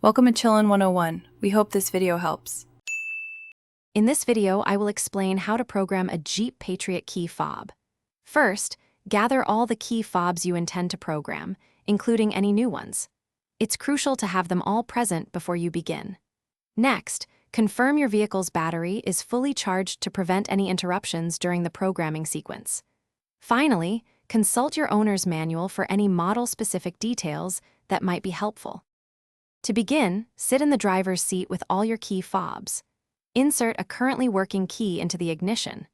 Welcome to Chillin' 101. We hope this video helps. In this video, I will explain how to program a Jeep Patriot key fob. First, gather all the key fobs you intend to program, including any new ones. It's crucial to have them all present before you begin. Next, confirm your vehicle's battery is fully charged to prevent any interruptions during the programming sequence. Finally, consult your owner's manual for any model-specific details that might be helpful. To begin, sit in the driver's seat with all your key fobs. Insert a currently working key into the ignition.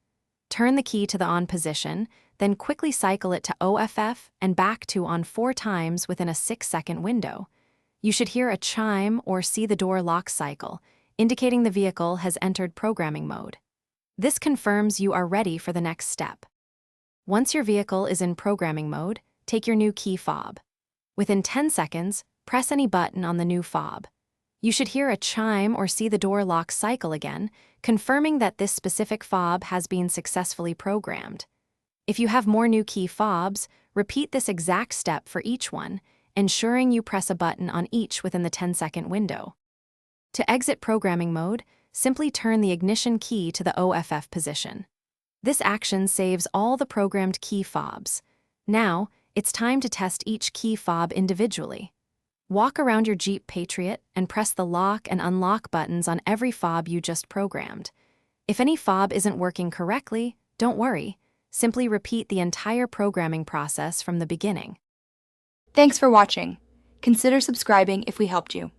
Turn the key to the on position, then quickly cycle it to OFF and back to on 4 times within a 6-second window. You should hear a chime or see the door lock cycle, indicating the vehicle has entered programming mode. This confirms you are ready for the next step. Once your vehicle is in programming mode, take your new key fob. Within 10 seconds, press any button on the new fob. You should hear a chime or see the door lock cycle again, confirming that this specific fob has been successfully programmed. If you have more new key fobs, repeat this exact step for each one, ensuring you press a button on each within the 10-second window. To exit programming mode, simply turn the ignition key to the OFF position. This action saves all the programmed key fobs. Now, it's time to test each key fob individually. Walk around your Jeep Patriot and press the lock and unlock buttons on every fob you just programmed. If any fob isn't working correctly, don't worry. Simply repeat the entire programming process from the beginning. Thanks for watching. Consider subscribing if we helped you.